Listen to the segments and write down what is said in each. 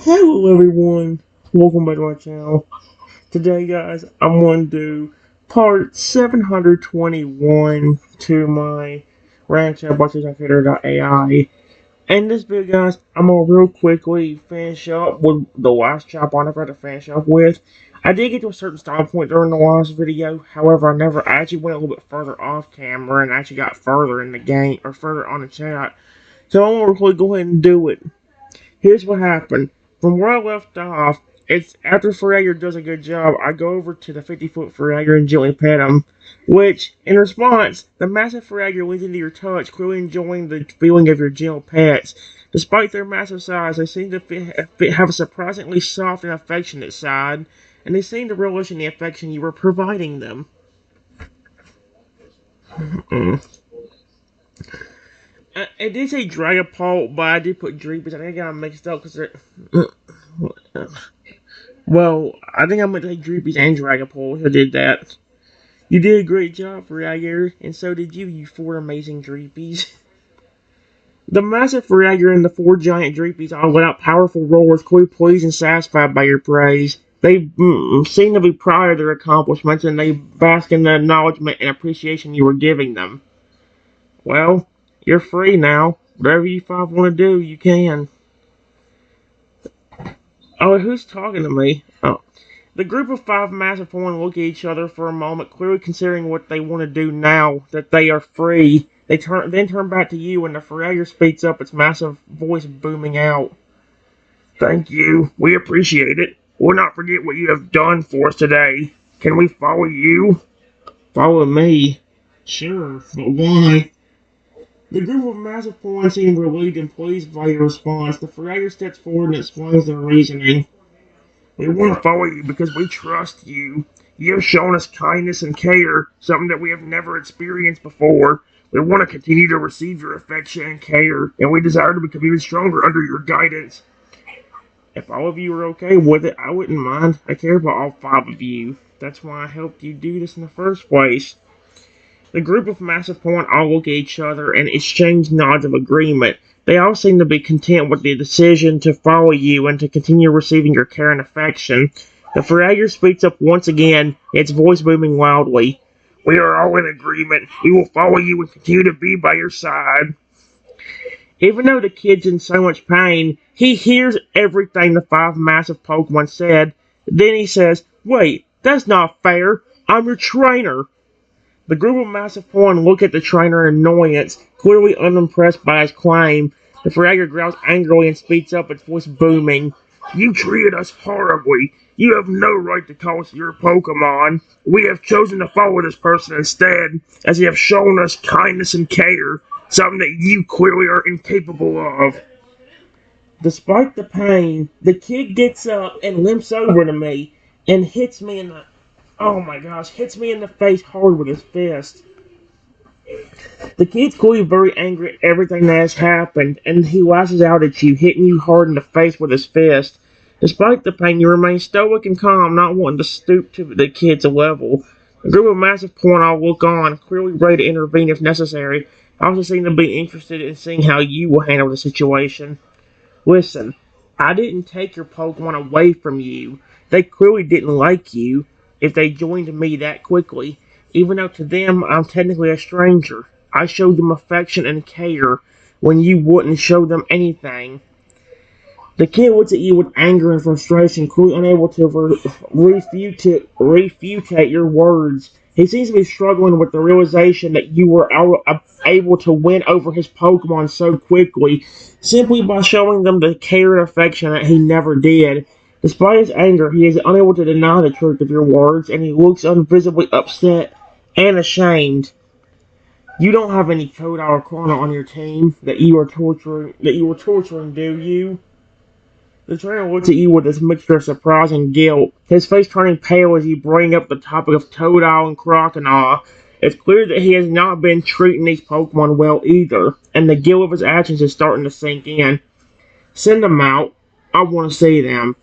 Hello everyone, welcome back to my channel. Today guys, I'm going to do part 721 to my random Chatbots using Character.ai. In this video guys, I'm going to real quickly finish up with the last Chatbot I've had to finish up with. I did get to a certain style point during the last video, however I actually went a little bit further off camera and actually got further in the game, or further on the chat. So I'm going to go ahead and do it. Here's what happened. From where I left off, it's after Fragger does a good job, I go over to the 50-foot Fragger and gently pet him. Which, in response, the massive Fragger leans into your touch, clearly enjoying the feeling of your gentle pets. Despite their massive size, they seem to have a surprisingly soft and affectionate side, and they seem to relish in the affection you were providing them. I did say Dragapult, but I did put Dreepy. I think I got them mixed up because they're. Well, I think I'm going to take Dreepy and Dragapult. I did that. You did a great job, Fragger, and so did you four amazing Dreepies. The massive Fragger and the four giant Dreepies all let out powerful roars, clearly pleased and satisfied by your praise. They seem to be proud of their accomplishments, and they bask in the acknowledgement and appreciation you were giving them. Well, you're free now. Whatever you five want to do, you can. Oh, who's talking to me? Oh. The group of five massive horn look at each other for a moment, clearly considering what they want to do now that they are free. They then turn back to you, and the Fragger speaks up, its massive voice booming out. Thank you. We appreciate it. We'll not forget what you have done for us today. Can we follow you? Follow me? Sure, but why? The group of massive horns seem relieved and pleased by your response. The Fragger steps forward and explains their reasoning. We want to follow you because we trust you. You have shown us kindness and care, something that we have never experienced before. We want to continue to receive your affection and care, and we desire to become even stronger under your guidance. If all of you are okay with it, I wouldn't mind. I care about all five of you. That's why I helped you do this in the first place. The group of massive point all look at each other and exchange nods of agreement. They all seem to be content with the decision to follow you and to continue receiving your care and affection. The Fragger speaks up once again, its voice booming loudly. We are all in agreement. We will follow you and continue to be by your side. Even though the kid's in so much pain, he hears everything the five massive Pokemon said. Then he says, Wait, that's not fair. I'm your trainer. The group of massive horn look at the trainer in annoyance, clearly unimpressed by his claim. The Fragger growls angrily and speaks up, its voice booming. You treated us horribly. You have no right to call us your Pokemon. We have chosen to follow this person instead, as they have shown us kindness and care, something that you clearly are incapable of. Despite the pain, the kid gets up and limps over to me and hits me in the... Oh my gosh, hits me in the face hard with his fist. The kid's clearly very angry at everything that has happened, and he lashes out at you, hitting you hard in the face with his fist. Despite the pain, you remain stoic and calm, not wanting to stoop to the kid's level. A group of massive point all look on, clearly ready to intervene if necessary. I also seem to be interested in seeing how you will handle the situation. Listen, I didn't take your Pokemon away from you. They clearly didn't like you if they joined me that quickly. Even though to them I'm technically a stranger, I showed them affection and care when you wouldn't show them anything. The kid looks at you with anger and frustration, clearly unable to refutate your words. He seems to be struggling with the realization that you were able to win over his Pokemon so quickly, simply by showing them the care and affection that he never did. Despite his anger, he is unable to deny the truth of your words, and he looks unvisibly upset and ashamed. You don't have any Totodile or Chrono on your team that you were torturing, do you? The trainer looks at you with this mixture of surprise and guilt, his face turning pale as you bring up the topic of Totodile and Crocodile. It's clear that he has not been treating these Pokemon well either, and the guilt of his actions is starting to sink in. Send them out. I want to see them.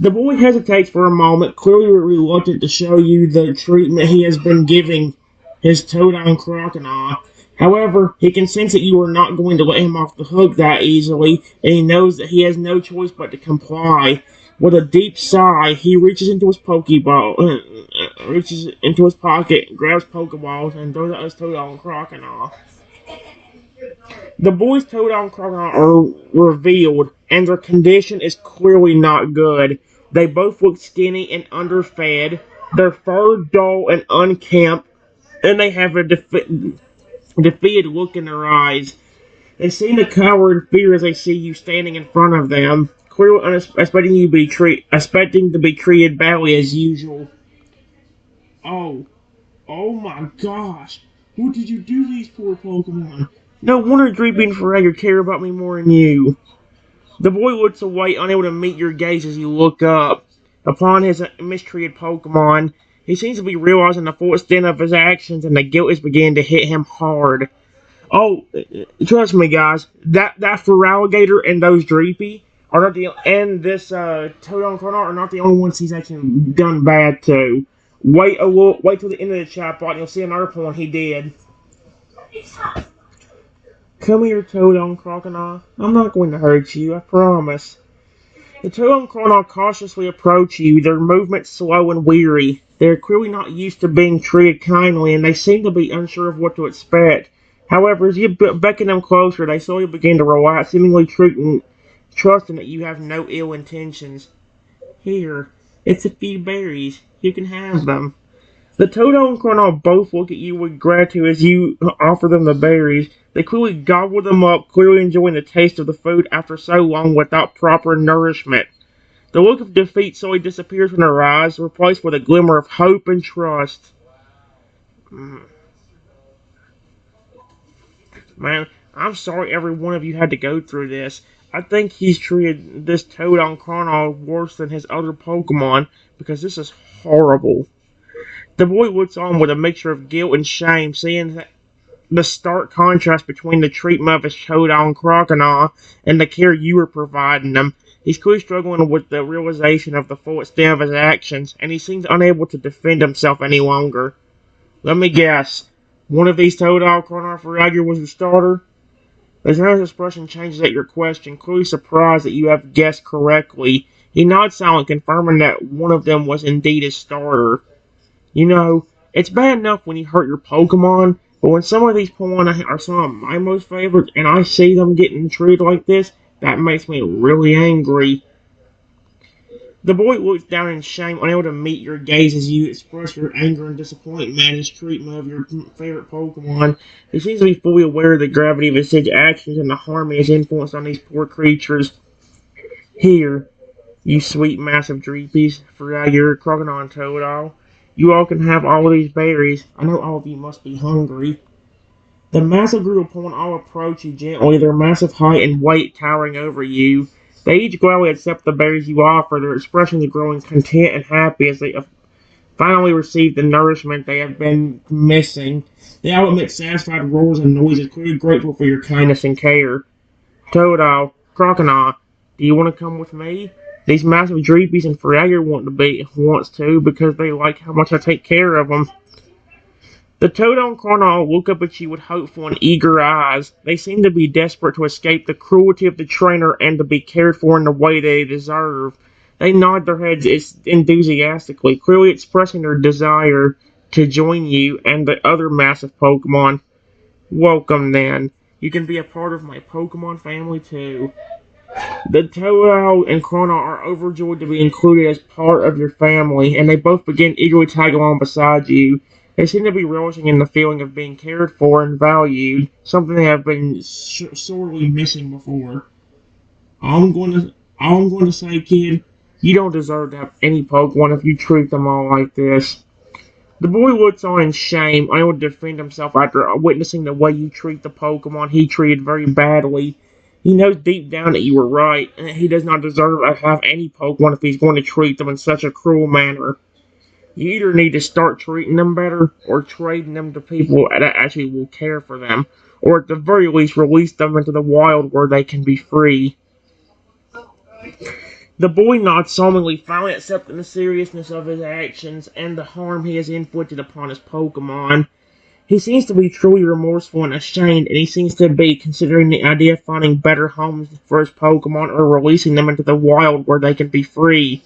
The boy hesitates for a moment, clearly reluctant to show you the treatment he has been giving his Totodile and Crocodile. However, he can sense that you are not going to let him off the hook that easily, and he knows that he has no choice but to comply. With a deep sigh, he reaches into his reaches into his pocket, grabs Pokeballs, and throws out his Toadle and Crocodile. The boys' Toadle and Crocodile are revealed, and their condition is clearly not good. They both look skinny and underfed, their fur dull and unkempt, and they have a defeated look in their eyes. They seem to cower in fear as they see you standing in front of them, clearly expecting to be treated badly as usual. Oh, oh my gosh! What did you do to these poor Pokemon? No wonder Dreepy and Fragger care about me more than you. The boy looks away, unable to meet your gaze as you look up. Upon his mistreated Pokemon, he seems to be realizing the full extent of his actions, and the guilt is beginning to hit him hard. Oh, trust me, guys. That for alligator and those Dreepy are not the and this Toad and Chronar are not the only ones he's actually done bad to. Wait till the end of the chatbot, and you'll see another point he did. Come here, Toad and Crocodile. I'm not going to hurt you, I promise. The Toad and Crocodile cautiously approach you, their movements slow and weary. They are clearly not used to being treated kindly, and they seem to be unsure of what to expect. However, as you beckon them closer, they slowly begin to relax, seemingly trusting that you have no ill intentions. Here, it's a few berries. You can have them. The Toto and Colonel both look at you with gratitude as you offer them the berries. They clearly gobble them up, clearly enjoying the taste of the food after so long without proper nourishment. The look of defeat slowly disappears from their eyes, replaced with a glimmer of hope and trust. Man, I'm sorry every one of you had to go through this. I think he's treated this Toad on Chrono worse than his other Pokemon, because this is horrible. The boy looks on with a mixture of guilt and shame, seeing the stark contrast between the treatment of his Toad on Crocodile and the care you were providing him. He's clearly struggling with the realization of the full extent of his actions, and he seems unable to defend himself any longer. Let me guess. One of these Toadle Chronophoragir was the starter? The Lieutenant's expression changes at your question, clearly surprised that you have guessed correctly. He nods silently, confirming that one of them was indeed his starter. You know, it's bad enough when you hurt your Pokemon, but when some of these Pokemon are some of my most favorites, and I see them getting treated like this, that makes me really angry. The boy looks down in shame, unable to meet your gaze as you express your anger and disappointment at his treatment of your favorite Pokemon. He seems to be fully aware of the gravity of his actions and the harm he has influenced on these poor creatures. Here, you sweet massive Dreepies, Fragger, Crocodile, and Toadle. You all can have all of these berries. I know all of you must be hungry. The massive group of Pokemon all approach you gently, their massive height and weight towering over you. They each gladly accept the berries you offer, their expressions growing content and happy as they finally receive the nourishment they have been missing. They all emit satisfied roars and noises, clearly grateful for your kindness and care. Toadle, Crocodile, do you want to come with me? These massive Dreepies and Fragger wants to because they like how much I take care of them. The Toad and Crocodile look up at you with hopeful and eager eyes. They seem to be desperate to escape the cruelty of the trainer and to be cared for in the way they deserve. They nod their heads enthusiastically, clearly expressing their desire to join you and the other massive Pokemon. Welcome, then. You can be a part of my Pokemon family, too. The Toadle and Chrono are overjoyed to be included as part of your family, and they both begin eagerly tag along beside you. They seem to be relishing in the feeling of being cared for and valued, something they have been sorely missing before. All I'm going to say, kid, you don't deserve to have any Pokemon if you treat them all like this. The boy looks on in shame, unable to defend himself after witnessing the way you treat the Pokemon he treated very badly. He knows deep down that you were right, and that he does not deserve to have any Pokemon if he's going to treat them in such a cruel manner. You either need to start treating them better, or trading them to people that actually will care for them, or at the very least release them into the wild where they can be free. The boy nods solemnly, finally accepting the seriousness of his actions and the harm he has inflicted upon his Pokemon. He seems to be truly remorseful and ashamed, and he seems to be considering the idea of finding better homes for his Pokemon or releasing them into the wild where they can be free.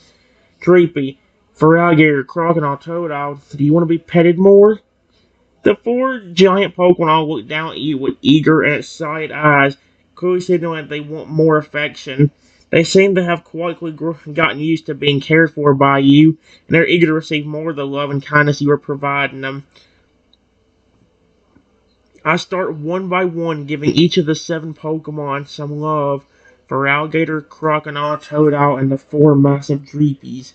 Dreepy, for alligator, crocodile, toadile, do you want to be petted more? The four giant Pokemon all look down at you with eager and excited eyes, clearly signaling that they want more affection. They seem to have quietly gotten used to being cared for by you, and they're eager to receive more of the love and kindness you are providing them. I start one by one giving each of the seven Pokemon some love for alligator, crocodile, toadile, and the four massive Dreepies.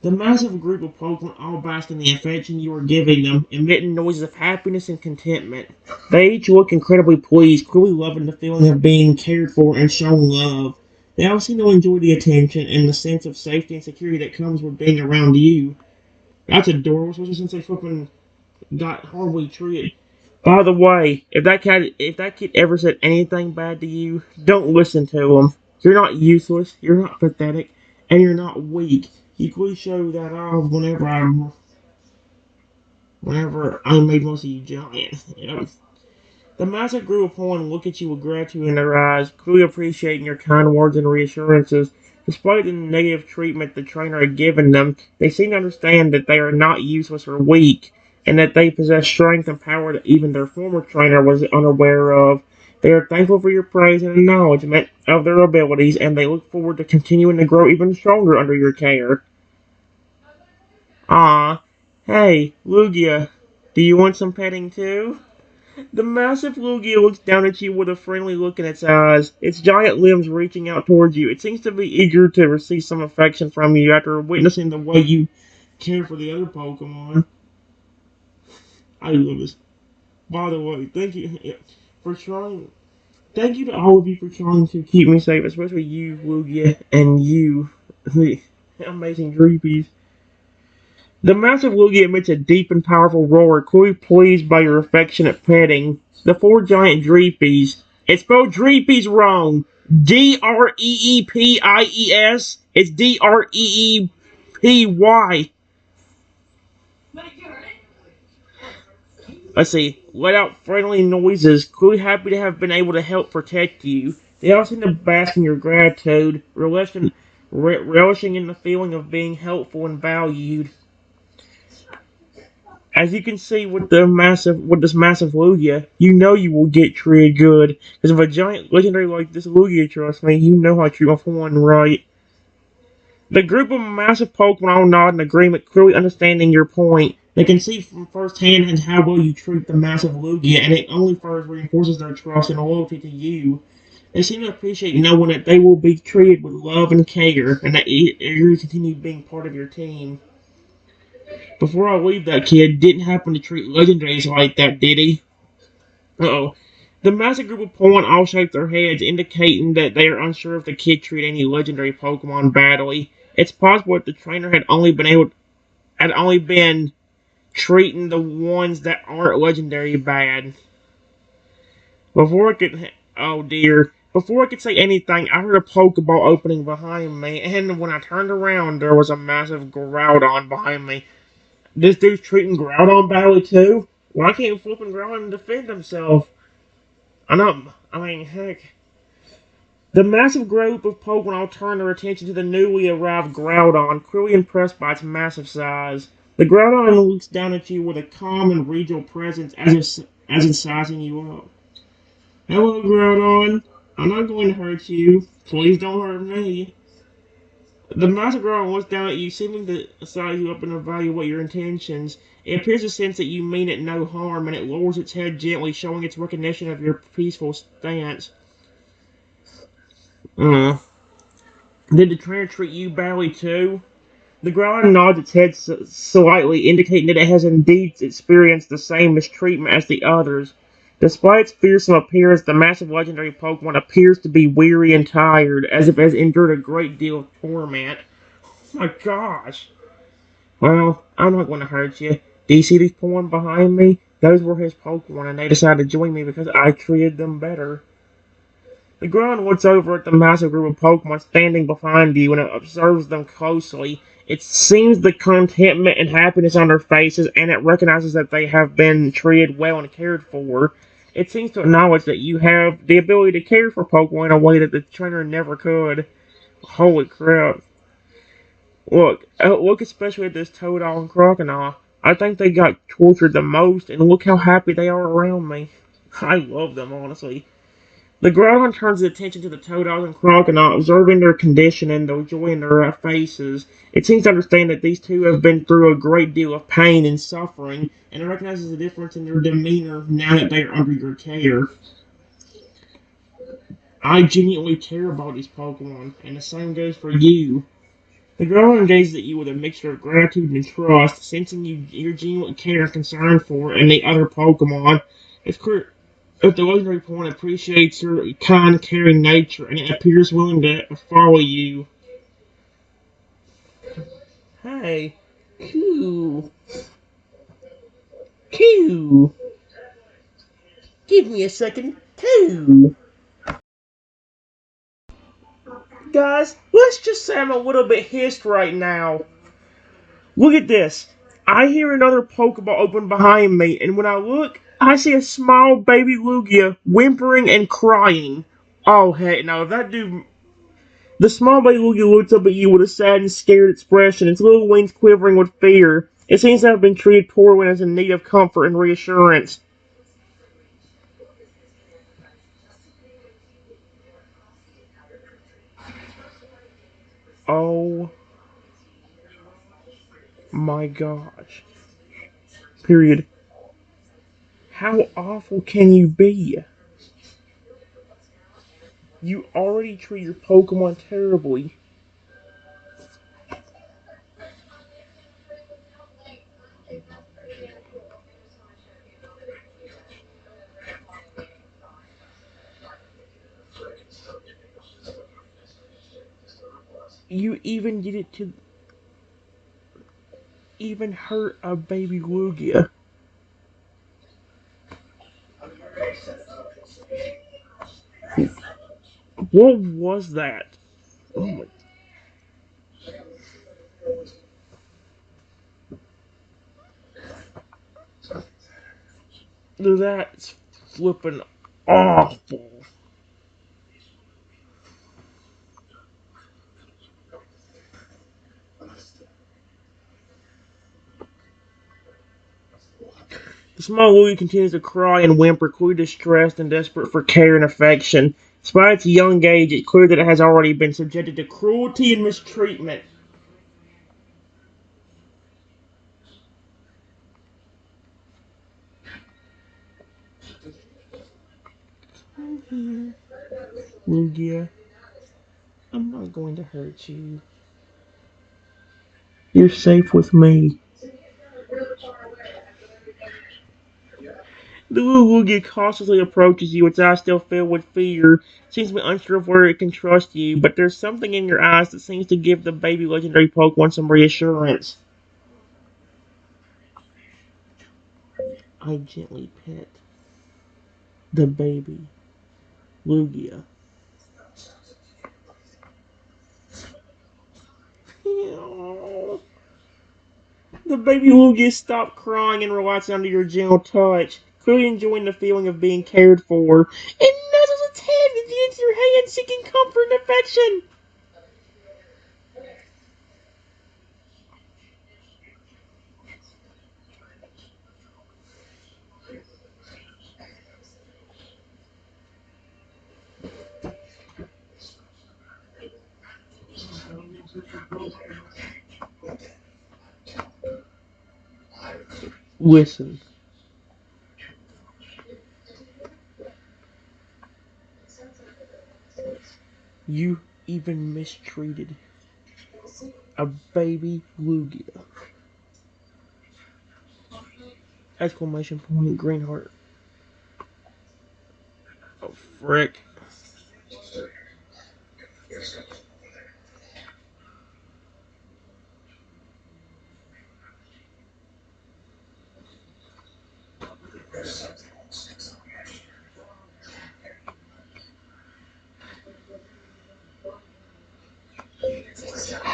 The massive group of Pokemon all bask in the affection you are giving them, emitting noises of happiness and contentment. They each look incredibly pleased, clearly loving the feeling of being cared for and shown love. They all seem to enjoy the attention and the sense of safety and security that comes with being around you. That's adorable, especially since they flipping got horribly treated. By the way, if that kid ever said anything bad to you, don't listen to him. You're not useless. You're not pathetic, and you're not weak. You clearly show that off whenever I made most of you giant. Yep. The massive group of Pokemon look at you with gratitude in their eyes, clearly appreciating your kind words and reassurances. Despite the negative treatment the trainer had given them, they seem to understand that they are not useless or weak, and that they possess strength and power that even their former trainer was unaware of. They are thankful for your praise and acknowledgement of their abilities, and they look forward to continuing to grow even stronger under your care. Ah, hey, Lugia, do you want some petting too? The massive Lugia looks down at you with a friendly look in its eyes, its giant limbs reaching out towards you. It seems to be eager to receive some affection from you after witnessing the way you care for the other Pokemon. I love this. By the way, thank you for trying. Thank you to all of you for trying to keep me safe, especially you, Lugia, and you, the amazing Dreepies. The massive Lugia emits a deep and powerful roar, clearly pleased by your affectionate petting. The four giant Dreepies. It's spelled Dreepies wrong. Dreepies. It's Dreepy. Let's see. Let out friendly noises, clearly happy to have been able to help protect you. They all seem to bask in your gratitude, relishing in the feeling of being helpful and valued. As you can see with this massive Lugia, you know you will get treated good. Because of a giant legendary like this Lugia, trust me, you know how to treat my one right. The group of massive Pokemon all nod in agreement, clearly understanding your point. They can see from firsthand how well you treat the massive Lugia, and it only further reinforces their trust and loyalty to you. They seem to appreciate knowing that they will be treated with love and care, and that you continue being part of your team. Before I leave, that kid didn't happen to treat legendaries like that, did he? Uh-oh. The massive group of Pokemon all shake their heads, indicating that they are unsure if the kid treated any legendary Pokemon badly. It's possible that the trainer had only been treating the ones that aren't legendary bad. Before I could oh dear. Before I could say anything, I heard a Pokeball opening behind me, and when I turned around, there was a massive Groudon behind me. This dude's treating Groudon badly too? Why can't flipping Groudon defend himself? I mean, heck. The massive group of Pokemon all turn their attention to the newly arrived Groudon, clearly impressed by its massive size. The Groudon looks down at you with a calm and regal presence as it's sizing you up. Hello, Groudon. I'm not going to hurt you. Please don't hurt me. The massive Groudon looks down at you, seeming to size you up and evaluate your intentions. It appears to sense that you mean it no harm, and it lowers its head gently, showing its recognition of your peaceful stance. Did the trainer treat you badly too? The Groudon nods its head slightly, indicating that it has indeed experienced the same mistreatment as the others. Despite its fearsome appearance, the massive legendary Pokemon appears to be weary and tired, as if it has endured a great deal of torment. Oh my gosh! Well, I'm not going to hurt you. Do you see these Pokemon behind me? Those were his Pokemon, and they decided to join me because I treated them better. The Groudon looks over at the massive group of Pokemon standing behind you and observes them closely. It seems the contentment and happiness on their faces, and it recognizes that they have been treated well and cared for. It seems to acknowledge that you have the ability to care for Pokemon in a way that the trainer never could. Holy crap. Look especially at this Toadal and Crocodile. I think they got tortured the most, and look how happy they are around me. I love them, honestly. The Groudon turns his attention to the Toadal and Crocodile, observing their condition and the joy in their faces. It seems to understand that these two have been through a great deal of pain and suffering, and it recognizes the difference in their demeanor now that they are under your care. I genuinely care about these Pokemon, and the same goes for you. The girl gazes at you with a mixture of gratitude and trust, sensing your genuine care and concern for and the other Pokemon. It's clear that the legendary point appreciates your kind, caring nature, and it appears willing to follow you. Hey, Coo, Coo, give me a second, Coo. Guys, let's just say I'm a little bit hissed right now. Look at this. I hear another Pokeball open behind me, and when I look, I see a small baby Lugia whimpering and crying. Oh, heck no, that dude. The small baby Lugia looks up at you with a sad and scared expression, its little wings quivering with fear. It seems to have been treated poorly and is in need of comfort and reassurance. Oh my gosh. Period. How awful can you be? You already treat your Pokemon terribly. You even did it to even hurt a baby Lugia. What was that? Oh my, that's flipping awful. The small Louie continues to cry and whimper, clearly distressed and desperate for care and affection. Despite its young age, it's clear that it has already been subjected to cruelty and mistreatment. Come here, Lugia. I'm not going to hurt you. You're safe with me. The little Lugia cautiously approaches you, its eyes still filled with fear. Seems to be unsure of where it can trust you, but there's something in your eyes that seems to give the baby legendary Pokemon some reassurance. I gently pet the baby Lugia. The baby Lugia stopped crying and relaxed under your gentle touch, clearly enjoying the feeling of being cared for. It nuzzles its head against your hand, seeking comfort and affection. Listen, you even mistreated a baby Lugia. Exclamation point, green heart. Oh, frick.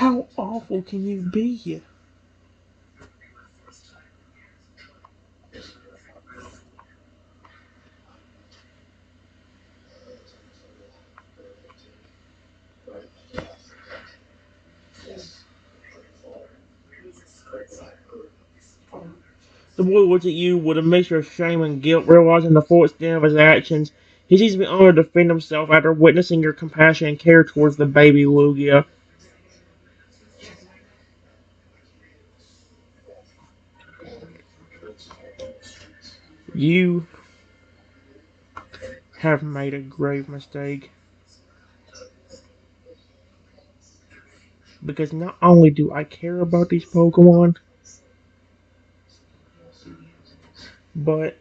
How awful can you be? The boy looks at you with a mixture of shame and guilt, realizing the full extent of his actions. He seems to be unable to defend himself after witnessing your compassion and care towards the baby Lugia. You have made a grave mistake. Because not only do I care about these Pokemon, but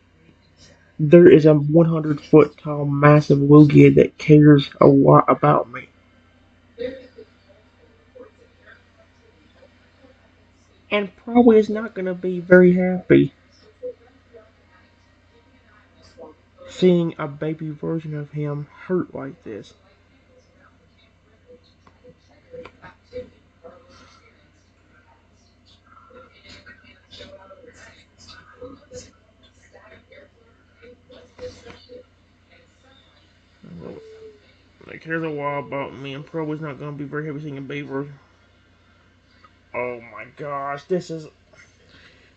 there is a 100-foot tall massive Lugia that cares a lot about me. And probably is not going to be very happy seeing a baby version of him hurt like this. He cares a lot about me and probably is not going to be very happy seeing a baby version. Oh my gosh, this is.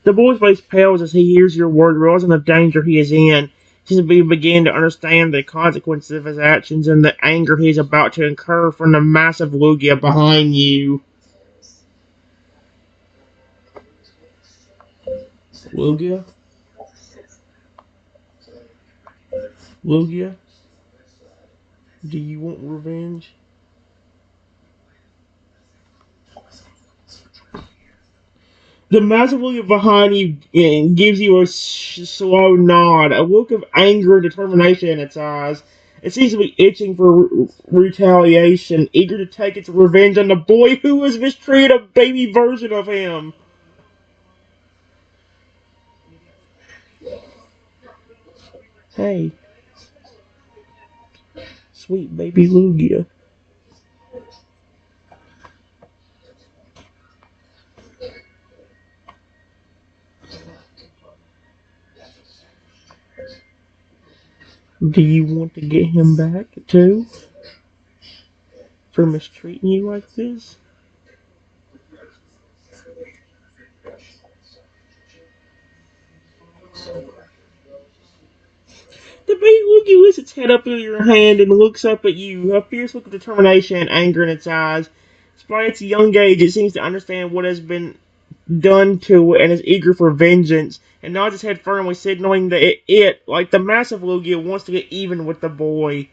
The boy's face pales as he hears your words, realizing the danger he is in. He seems to begin to understand the consequences of his actions and the anger he is about to incur from the massive Lugia behind you. Lugia? Lugia? Do you want revenge? The massive Lugia behind you gives you a slow nod, a look of anger and determination in its eyes. It seems to be itching for retaliation, eager to take its revenge on the boy who has mistreated a baby version of him. Hey, sweet baby Lugia. Do you want to get him back, too? For mistreating you like this? The baby Lugia lifts its head up in your hand and looks up at you, a fierce look of determination and anger in its eyes. Despite its young age, it seems to understand what has been done to it and is eager for vengeance, and nods its head firmly, signaling that like the massive Lugia, wants to get even with the boy.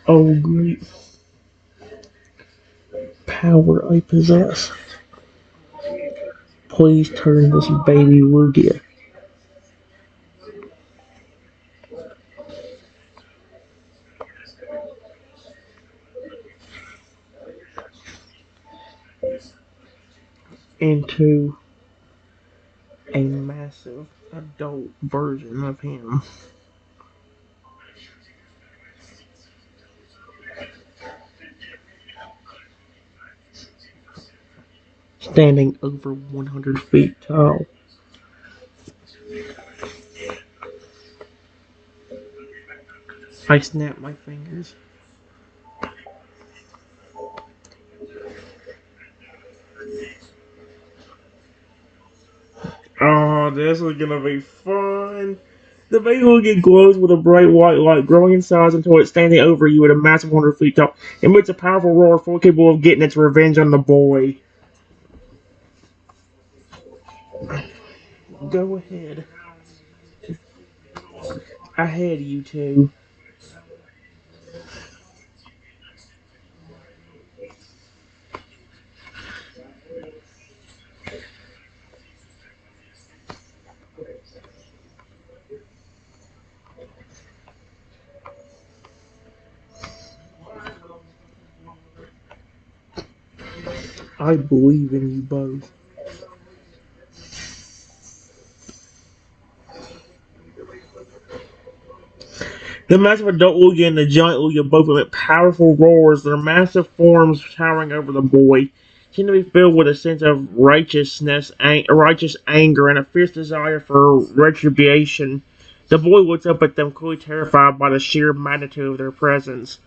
Oh, great power I possess. Please turn this baby Lugia into a massive adult version of him. Standing over 100 feet tall. I snap my fingers. Oh, this is gonna be fun. The baby will get glows with a bright white light, growing in size until it's standing over you at a massive 100 feet tall. It emits a powerful roar, fully capable of getting its revenge on the boy. Go ahead. I had you two. I believe in you both. The massive adult Lugia and the giant Lugia both emit powerful roars, their massive forms towering over the boy seem to be filled with a sense of righteous anger, and a fierce desire for retribution. The boy looks up at them, clearly terrified by the sheer magnitude of their presence.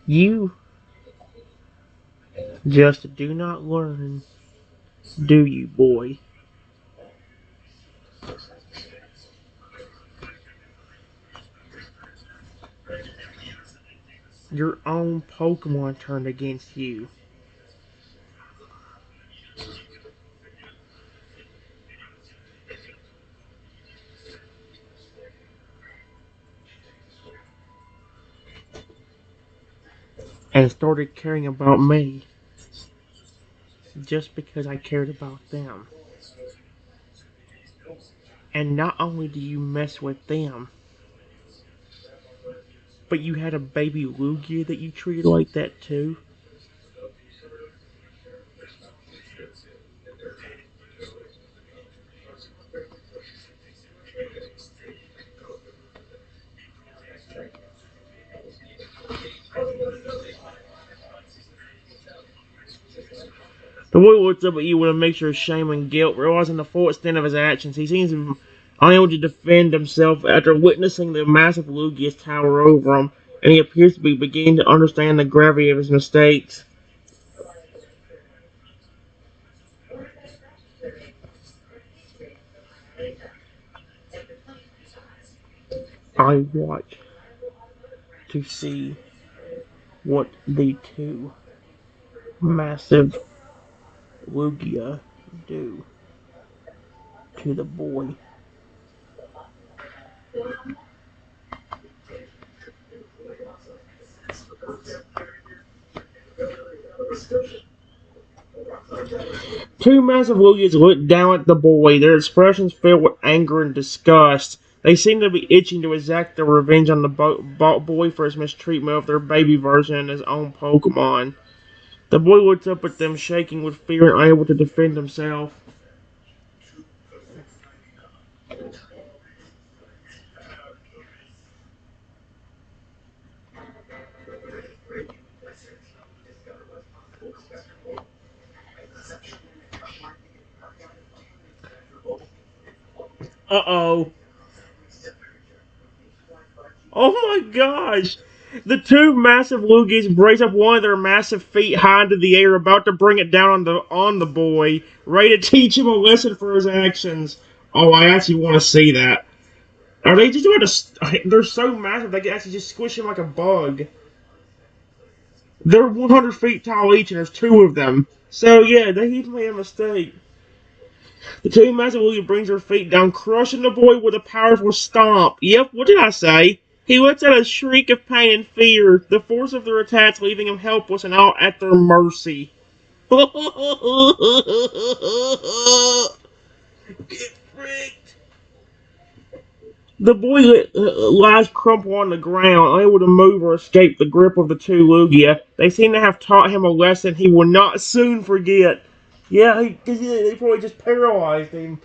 You just do not learn, do you, boy? Your own Pokemon turned against you. And started caring about me just because I cared about them. And not only do you mess with them, but you had a baby Lugia that you treated like that too. The boy looks up at you with a mixture of shame and guilt, realizing the full extent of his actions. He seems unable to defend himself after witnessing the massive Lugia's tower over him, and he appears to be beginning to understand the gravity of his mistakes. I watch to see what the two massive Lugia do to the boy. Two massive Lugias look down at the boy, their expressions filled with anger and disgust. They seem to be itching to exact their revenge on the boy for his mistreatment of their baby version and his own Pokemon. The boy looks up at them, shaking with fear and unable to defend himself. Uh-oh. Oh my gosh! The two massive Lugies brace up one of their massive feet high into the air, about to bring it down on the boy, ready to teach him a lesson for his actions. Oh, I actually want to see that. Are they just doing They're so massive they can actually just squish him like a bug. They're 100 feet tall each, and there's two of them. So yeah, he's made a mistake. The two massive Lugia brings their feet down, crushing the boy with a powerful stomp. Yep, what did I say? He lets out a shriek of pain and fear, the force of their attacks leaving him helpless and all at their mercy. Get fricked! The boy lies crumpled on the ground, unable to move or escape the grip of the two Lugia. They seem to have taught him a lesson he will not soon forget. Yeah, they probably just paralyzed him.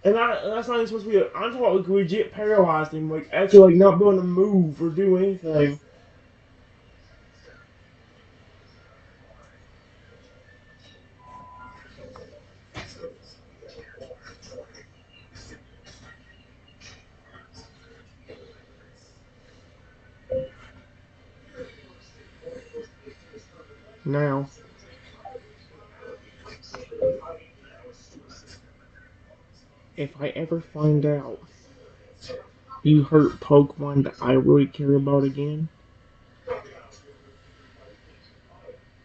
And that's not even supposed to be. I'm talking about like legit paralyzed him, like actually like not being able to move or do anything. Now, if I ever find out you hurt Pokemon that I really care about again,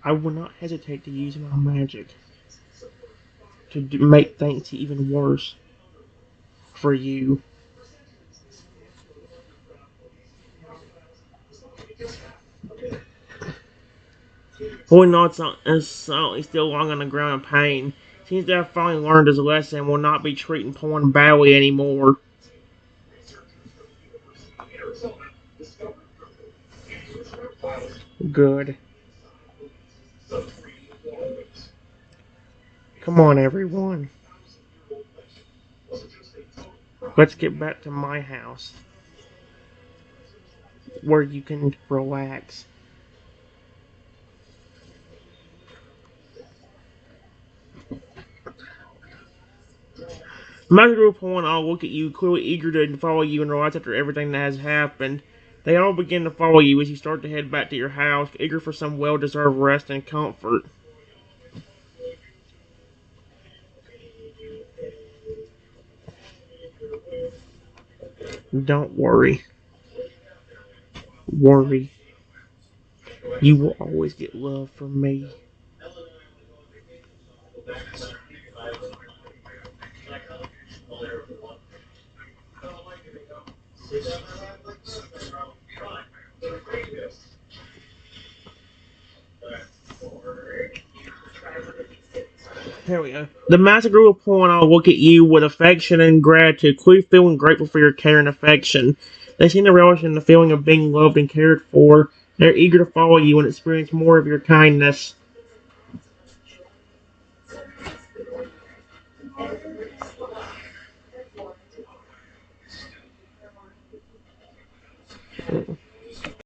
I will not hesitate to use my magic to make things even worse for you. Boy nods is silently still lying on the ground in pain. Seems to have finally learned his lesson and will not be treating Porn badly anymore. Good. Come on, everyone. Let's get back to my house where you can relax. Magic Group One all look at you, clearly eager to follow you and relax after everything that has happened. They all begin to follow you as you start to head back to your house, eager for some well-deserved rest and comfort. Don't worry. You will always get love from me. Here we go. The Magic Group of Point all look at you with affection and gratitude, clearly feeling grateful for your care and affection. They seem to relish in the feeling of being loved and cared for. They're eager to follow you and experience more of your kindness.